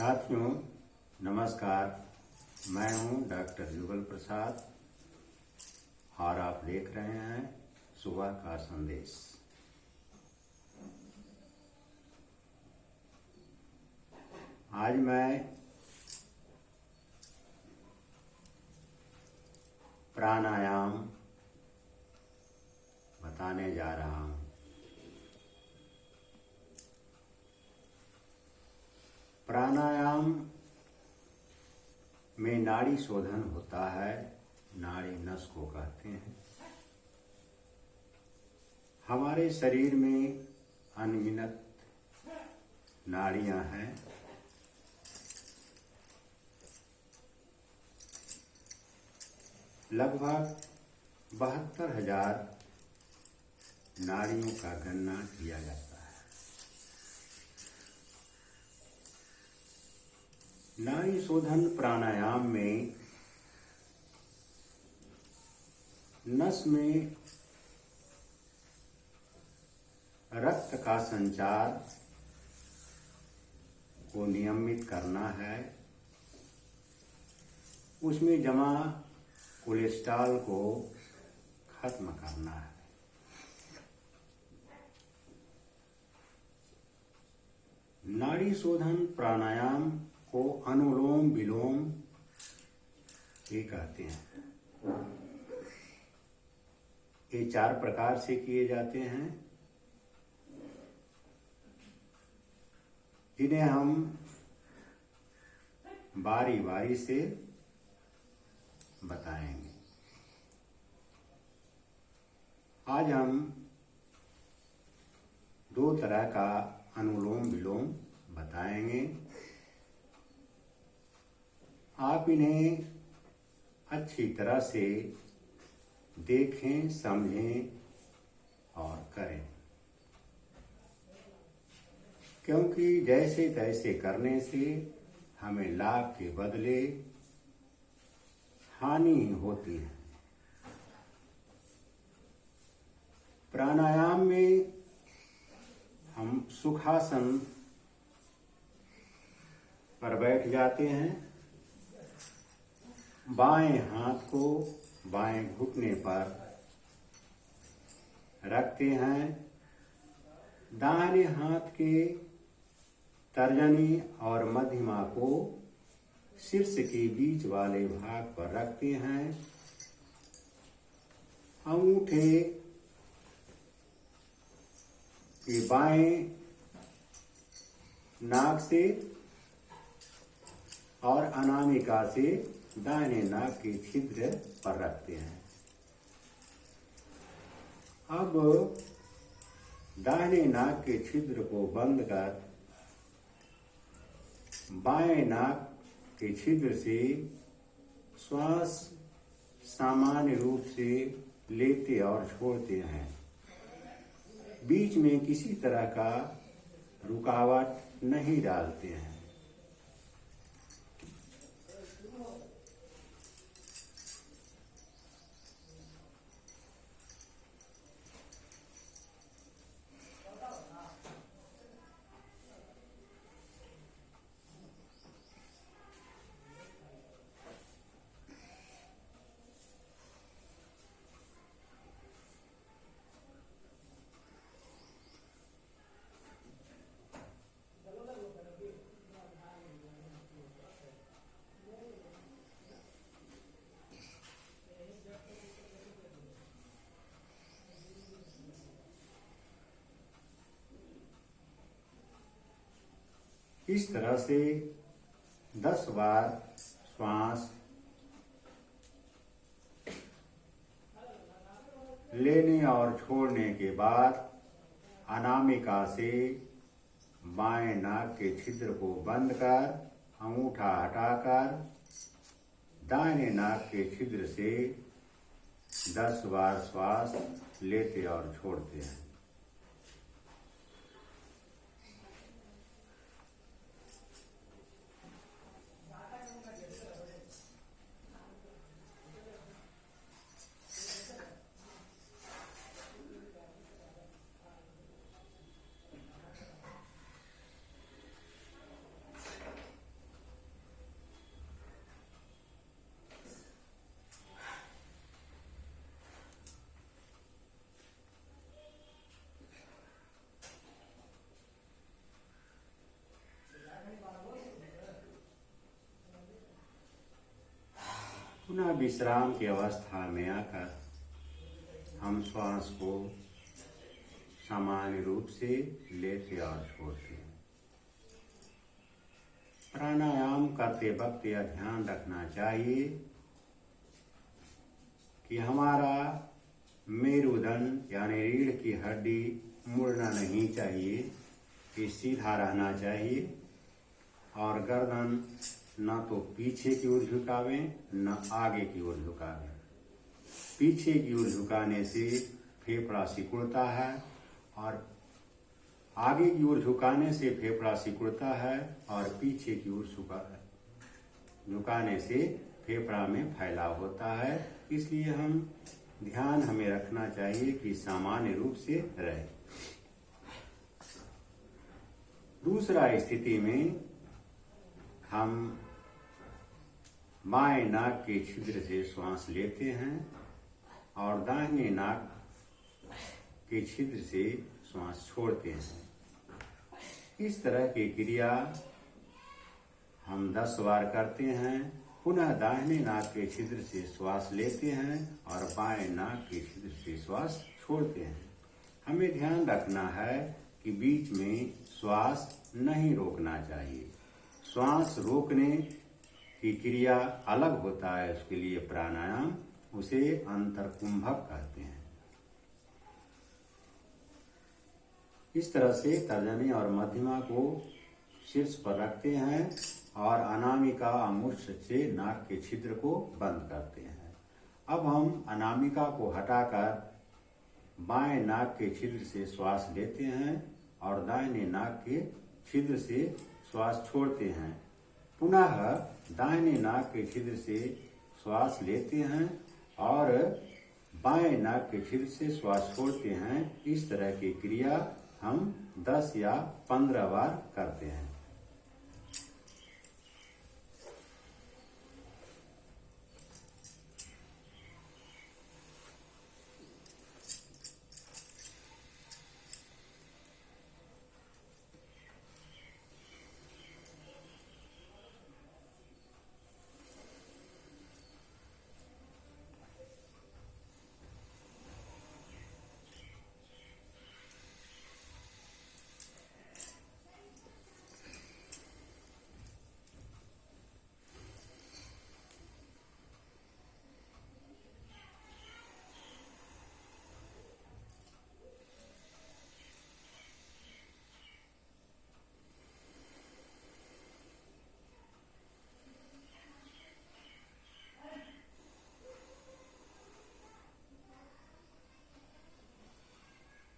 साथियों नमस्कार। मैं हूं डॉक्टर युगल प्रसाद और आप देख रहे हैं सुबह का संदेश। आज मैं प्राणायाम बताने जा रहा हूं। प्राणायाम में नाड़ी शोधन होता है, नाड़ी नस को कहते हैं। हमारे शरीर में अनगिनत नाड़ियां हैं। लगभग 72,000 नाड़ियों का गणना किया जाता है। नाड़ी शोधन प्राणायाम में नस में रक्त का संचार को नियमित करना है, उसमें जमा कोलेस्ट्रॉल को खत्म करना है। नाड़ी शोधन प्राणायाम को अनुलोम विलोम ये कहते हैं। ये 4 प्रकार से किए जाते हैं, जिन्हें हम बारी बारी से बताएंगे। आज हम 2 तरह का अनुलोम विलोम बताएंगे। आप इन्हें अच्छी तरह से देखें, समझें और करें, क्योंकि जैसे तैसे करने से हमें लाभ के बदले हानि होती है। प्राणायाम में हम सुखासन पर बैठ जाते हैं। बाएं हाथ को बाएं घुटने पर रखते हैं। दाहिने हाथ के तर्जनी और मध्यमा को शीर्ष के बीच वाले भाग पर रखते हैं। अंगूठे के बाएं नाक से और अनामिका से दाहिने नाक के छिद्र पर रखते हैं। अब दाहिने नाक के छिद्र को बंद कर बाएं नाक के छिद्र से श्वास सामान्य रूप से लेते और छोड़ते हैं। बीच में किसी तरह का रुकावट नहीं डालते हैं। इस तरह से 10 बार श्वास लेने और छोड़ने के बाद अनामिका से बाएं नाक के छिद्र को बंद कर अंगूठा हटाकर दाहिने नाक के छिद्र से 10 बार श्वास लेते और छोड़ते हैं। पुनः विश्राम की अवस्था में आकर हम श्वास को सामान्य रूप से लेते और छोड़ते हैं। प्राणायाम करते वक्त यह ध्यान रखना चाहिए कि हमारा मेरुदंड यानी रीढ़ की हड्डी मुड़ना नहीं चाहिए, ये सीधा रहना चाहिए और गर्दन न तो पीछे की ओर झुकावें न आगे की ओर झुकावें। पीछे की ओर झुकाने से फेफड़ा सिकुड़ता है और आगे की ओर झुकाने से फेफड़ा सिकुड़ता है और पीछे की ओर झुकाने से फेफड़ा में फैलाव होता है। इसलिए ध्यान हमें रखना चाहिए कि सामान्य रूप से रहे। दूसरा स्थिति में हम बाएं नाक के छिद्र से श्वास लेते हैं और दाहिने नाक के छिद्र से श्वास छोड़ते हैं। इस तरह की क्रिया हम 10 बार करते हैं। पुनः दाहिने नाक के छिद्र से श्वास लेते हैं और बाएं नाक के छिद्र से श्वास छोड़ते हैं। हमें ध्यान रखना है कि बीच में श्वास नहीं रोकना चाहिए। श्वास रोकने की क्रिया अलग होता है, उसके लिए प्राणायाम, उसे अंतरकुंभक कहते हैं। इस तरह से तर्जनी और मध्यमा को शीर्ष पर रखते हैं और अनामिका अमूर्छ से नाक के छिद्र को बंद करते हैं। अब हम अनामिका को हटाकर बाएं नाक के छिद्र से श्वास लेते हैं और दाहिने नाक के छिद्र से श्वास छोड़ते हैं। पुनः दाहिने नाक के छिद्र से श्वास लेते हैं और बाएं नाक के छिद्र से श्वास छोड़ते हैं। इस तरह की क्रिया हम 10 या 15 बार करते हैं।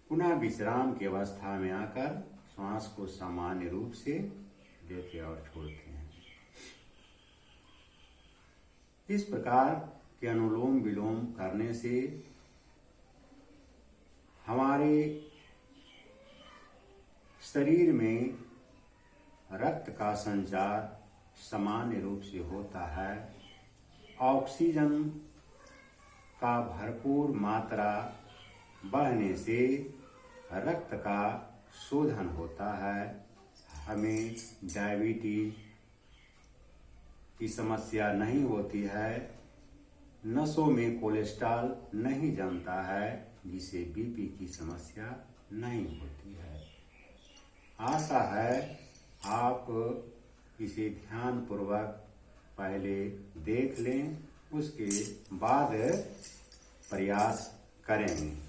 पुनः विश्राम की अवस्था में आकर श्वास को सामान्य रूप से लेते और छोड़ते हैं। इस प्रकार के अनुलोम विलोम करने से हमारे शरीर में रक्त का संचार सामान्य रूप से होता है। ऑक्सीजन का भरपूर मात्रा बढ़ने से रक्त का शोधन होता है। हमें डायबिटीज की समस्या नहीं होती है, नसों में कोलेस्ट्रॉल नहीं जमता है, जिसे बीपी की समस्या नहीं होती है। आशा है आप इसे ध्यानपूर्वक पहले देख लें, उसके बाद प्रयास करेंगे।